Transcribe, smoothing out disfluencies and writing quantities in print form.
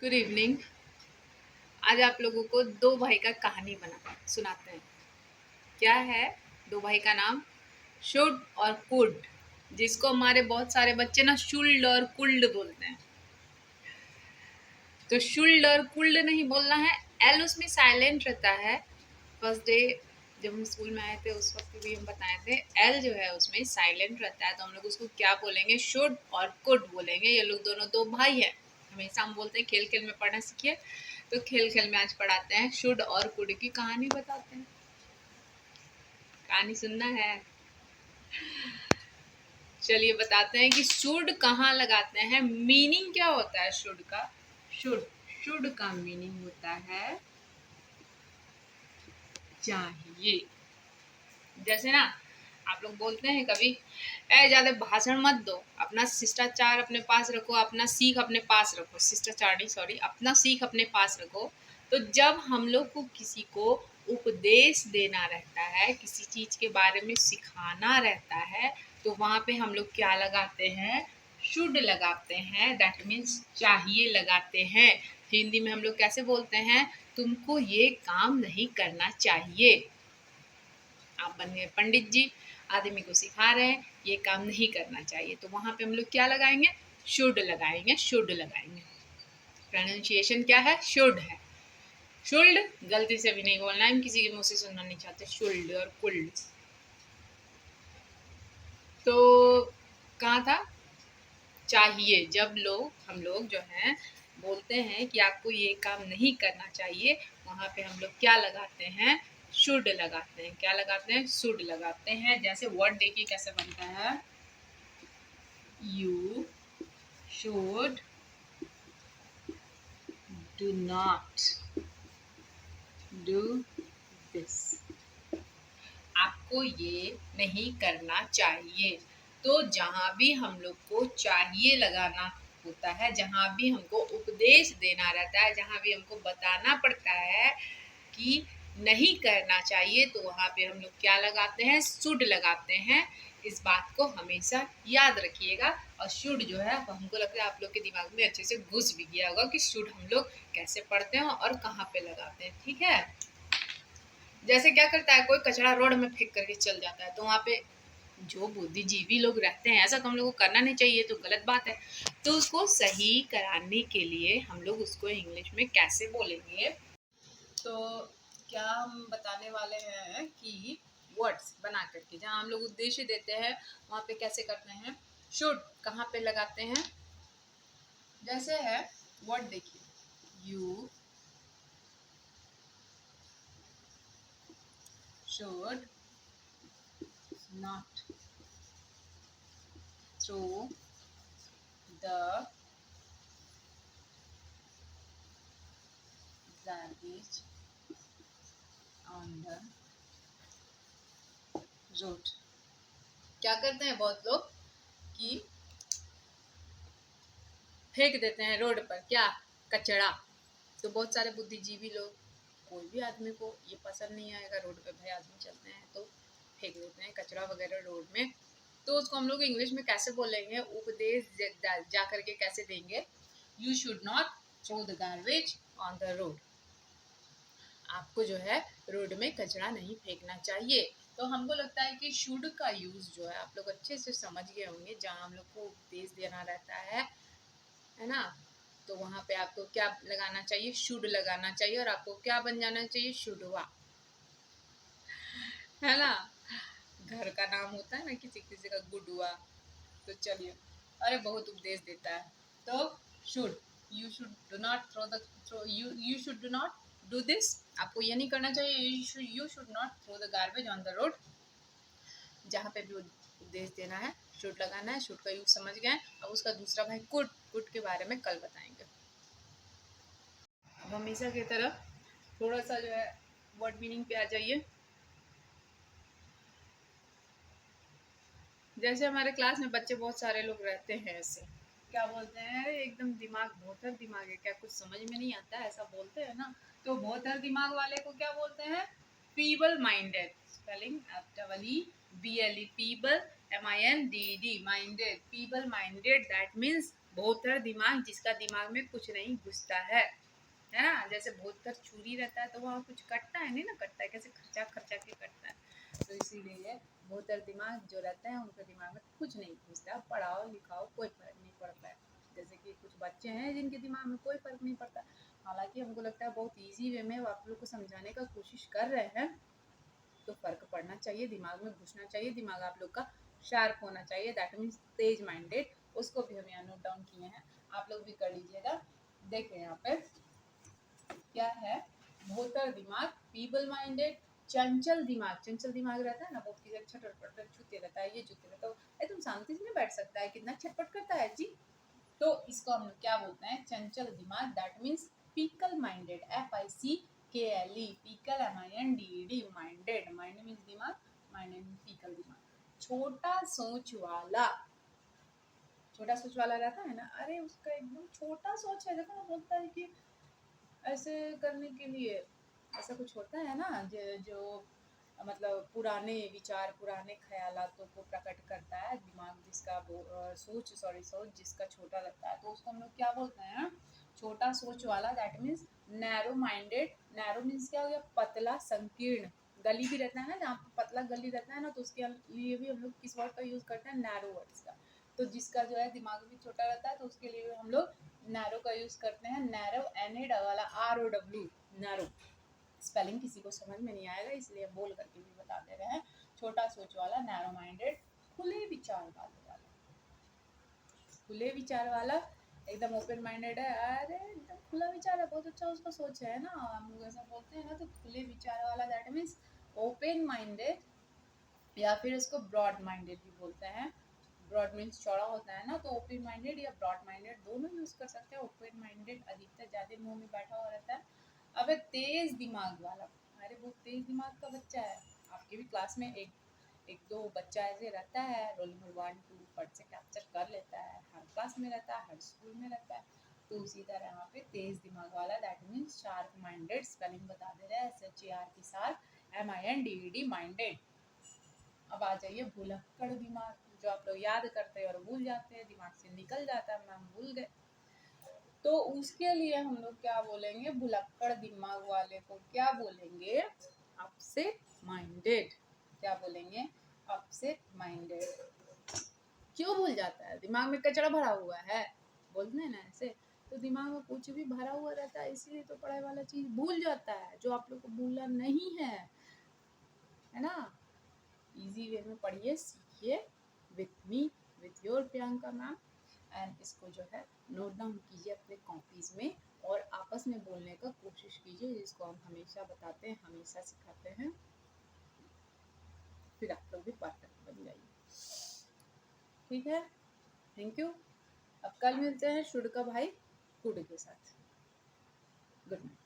Good evening. आज आप लोगों को दो भाई का कहानी बना सुनाते हैं। क्या है? दो भाई का नाम शुड और कुड, जिसको हमारे बहुत सारे बच्चे ना शुल्ड और कुल्ड बोलते हैं। तो शुल्ड और कुल्ड नहीं बोलना है, एल उसमें साइलेंट रहता है। फर्स्ट डे जब हम स्कूल में आए थे उस वक्त भी हम बताए थे, एल जो है उसमें साइलेंट रहता है, तो हम लोग उसको क्या बोलेंगे? शुड और कुड बोलेंगे। ये लोग दोनों दो भाई हैं। हमेशा हम बोलते हैं खेल खेल में पढ़ना सीखिए, तो खेल खेल में आज पढ़ाते हैं, शुड और कुड की कहानी बताते हैं। कहानी सुनना है? चलिए बताते हैं कि शुड कहाँ लगाते हैं। मीनिंग क्या होता है शुड का? शुड शुड का मीनिंग होता है चाहिए। जैसे ना आप लोग बोलते हैं कभी, ज्यादा भाषण मत दो, अपना शिष्टाचार अपने पास रखो, अपना सीख अपने पास रखो। शिष्टाचार नहीं, सॉरी, अपना सीख अपने पास रखो। तो जब हम लोग को किसी को उपदेश देना रहता है, किसी चीज के बारे में सिखाना रहता है, तो वहां पे हम लोग क्या लगाते हैं? शुड लगाते हैं। दैट मीन्स चाहिए लगाते हैं। हिंदी में हम लोग कैसे बोलते हैं? तुमको ये काम नहीं करना चाहिए। आप बन गए पंडित जी, आदमी को सिखा रहे हैं ये काम नहीं करना चाहिए, तो वहां पे हम लोग क्या लगाएंगे? शुड लगाएंगे। शुड लगाएंगे। प्रोनाउंसिएशन क्या है? शुड है। शुल्ड गलती से भी नहीं बोलना है, हम किसी के मुंह से सुनना नहीं चाहते शुल्ड और कुल्ड। तो कहाँ था? चाहिए। जब हम लोग जो है बोलते हैं कि आपको ये काम नहीं करना चाहिए, वहां पे हम लोग क्या लगाते हैं? शुड लगाते हैं। क्या लगाते हैं? शुड लगाते हैं। जैसे वर्ड देखिए कैसे बनता है। You should do not do this. आपको ये नहीं करना चाहिए। तो जहाँ भी हम लोग को चाहिए लगाना होता है, जहाँ भी हमको उपदेश देना रहता है, जहाँ भी हमको बताना पड़ता है कि नहीं करना चाहिए, तो वहाँ पे हम लोग क्या लगाते हैं? शुड लगाते हैं। इस बात को हमेशा याद रखिएगा। और शुड जो है हमको लगता है आप लोग के दिमाग में अच्छे से घुस भी गया होगा कि शुड हम लोग कैसे पढ़ते हैं और कहाँ पे लगाते हैं। ठीक है? जैसे क्या करता है, कोई कचरा रोड में फेंक करके चल जाता है, तो वहाँ पे जो बुद्धिजीवी लोग रहते हैं, ऐसा तो हम लोग को करना नहीं चाहिए, तो गलत बात है। तो उसको सही कराने के लिए हम लोग उसको इंग्लिश में कैसे बोलेंगे? तो क्या हम बताने वाले हैं कि वर्ड्स बना करके जहाँ हम लोग उद्देश्य देते हैं वहाँ पे कैसे करते हैं? शुड कहाँ पे लगाते हैं? जैसे है वर्ड देखिए, you should not throw the garbage on the road. क्या करते हैं बहुत लोग कि फेंक देते हैं रोड पर, क्या? कचरा। तो बहुत सारे बुद्धिजीवी लोग, कोई भी आदमी को ये पसंद नहीं आएगा, रोड पे भाई आदमी चलते हैं तो फेंक देते हैं कचरा वगैरह रोड में। तो उसको हम लोग इंग्लिश में कैसे बोलेंगे? उपदेश जा करके कैसे देंगे? You should not throw the garbage on the road. आपको जो है रोड में कचरा नहीं फेंकना चाहिए। तो हमको लगता है कि शुड का यूज जो है आप लोग अच्छे से समझ गए होंगे। जहाँ हम लोग को उपदेश देना रहता है ना, तो वहाँ पे आपको क्या लगाना चाहिए? शुड लगाना चाहिए। और आपको क्या बन जाना चाहिए? शुडवा, है ना? घर का नाम होता है ना किसी किसी का, गुडुआ। तो चलिए, अरे बहुत उपदेश देता है। तो should, you should do not throw you should do not do this. आपको ये नहीं करना चाहिए। You should not throw the garbage on the road. जहाँ पे भी उपदेश देना है शुड लगाना है। शुड का यूज समझ गए। अब उसका दूसरा भाई कुड, कुड के बारे में कल बताएंगे। अब हमेशा की तरह थोड़ा सा जो है वर्ड मीनिंग पे आ जाइए। जैसे हमारे क्लास में बच्चे बहुत सारे लोग रहते हैं, ऐसे क्या बोलते हैं? अरे एकदम दिमाग, भोतर दिमाग है, क्या कुछ समझ में नहीं आता है, ऐसा बोलते हैं ना। तो भोतर दिमाग वाले को क्या बोलते हैं? Feeble minded. Spelling double BLE, feeble, MINDED, minded. Feeble minded that means भोतर दिमाग, जिसका दिमाग में कुछ नहीं घुसता है ना। जैसे भोतर छुरी रहता है तो वहाँ कुछ कटता है नहीं ना, कटता है कैसे, खर्चा खर्चा के कटता है। तो इसीलिए भोतर दिमाग जो रहते हैं उनके दिमाग में कुछ नहीं घुसता, पढ़ाओ लिखाओ कोई फर्क नहीं पड़ता है। जैसे कि कुछ बच्चे हैं जिनके दिमाग में कोई फर्क नहीं पड़ता, हालांकि हमको लगता है बहुत ईजी वे में वो आप लोग को समझाने का कोशिश कर रहे हैं। तो फर्क पड़ना चाहिए, दिमाग में घुसना चाहिए, दिमाग आप लोग का शार्प होना चाहिए, दैट मीन्स तेज माइंडेड। उसको भी हम यहाँ नोट डाउन किए हैं, आप लोग भी कर लीजिएगा। देखें यहाँ पे क्या है, भोतर दिमाग, पीबल माइंडेड, चंचल दिमाग। चंचल दिमाग रहता है ना, बहुत किसी छटपट छूते रहता है, ये छूते रहता है, अरे तुम शांति से नहीं बैठ सकता है, कितना छटपट करता है जी। तो इसको हम लोग क्या बोलते हैं, चंचल दिमाग, that means pickle minded, FICKLE, pickle MINDED, minded, mind means दिमाग, माइंड मीन्स पीकल दिमाग। छोटा सोच वाला, छोटा सोच वाला रहता है ना, अरे उसका एकदम छोटा सोच है, देखो ना बोलता है कि ऐसे करने के लिए, ऐसा कुछ होता है ना जो मतलब पुराने विचार, पुराने ख्यालातों को प्रकट करता है दिमाग, जिसका वो सोच जिसका छोटा लगता है, तो उसको हम लोग क्या बोलते हैं, छोटा सोच वाला, that means narrow minded. Narrow means क्या हो गया, पतला, संकीर्ण। गली भी रहता है ना, जहाँ पतला गली रहता है ना, तो उसके लिए भी हम लोग किस वर्ड का यूज करते हैं, नैरो वर्ड्स का। तो जिसका जो है दिमाग भी छोटा रहता है तो उसके लिए हम लोग नैरो का यूज करते हैं, नैरो, NA वाला ROW, नैरो। स्पेलिंग किसी को समझ में नहीं आएगा इसलिए बोल करके भी बता दे रहे हैं। छोटा सोच वाला, नैरो माइंडेड, खुले विचार वाला, खुले विचार वाला, एकदम ओपन माइंडेड है, अरे एकदम खुला विचार है, बहुत अच्छा उसका सोच है ना, हम लोग ऐसा बोलते हैं ना। तो खुले विचार वाला दैट मीन्स ओपन माइंडेड, या फिर इसको ब्रॉड माइंडेड भी बोलते हैं। ब्रॉड मीन्स चौड़ा होता है ना, तो ओपन माइंडेड या ब्रॉड माइंडेड दोनों यूज कर सकते हैं। ओपन माइंडेड अधिकतर ज्यादा मुंह में बैठा हुआ रहता है। अब तेज दिमाग वाला, अरे बहुत तेज दिमाग का बच्चा है, आपके भी क्लास में एक दो बच्चा ऐसे रहता है, रोल नंबर 1 2 फट से कैप्चर कर लेता है, हर क्लास में रहता है, हर स्कूल में रहता है। तो उसी तरह यहाँ पे तेज दिमाग वाला, that means sharp minded, spelling बता दे रहे हैं, SHAR के साथ MINDED, माइंडेड। अब आ जाइए भुलक्कड़ दिमाग, जो आप लोग याद करते हैं और भूल जाते हैं, दिमाग से निकल जाता है, मैम भूल गए। तो उसके लिए हम लोग क्या बोलेंगे, भुलक्कड़ दिमाग वाले को क्या बोलेंगे, अपसेट माइंडेड। क्या बोलेंगे, अपसेट माइंडेड। क्यों भूल जाता है, दिमाग में कचरा भरा हुआ है, बोलते हैं ना ऐसे। तो दिमाग में कुछ भी भरा हुआ रहता है, इसलिए तो पढ़ाई वाला चीज भूल जाता है, जो आप लोग को भूलना नहीं है ना। इजी वे में पढ़िए, सीखिए, with me, with your Priyanka ma'am. And इसको जो है नोट डाउन कीजिए अपने कॉपीज में, और आपस में बोलने का कोशिश कीजिए, जिसको हम हमेशा बताते हैं, हमेशा सिखाते हैं, फिर आप लोग भी परफेक्ट बन जाइए। ठीक है, थैंक यू। अब कल मिलते हैं शुड का भाई गुड के साथ। Good night.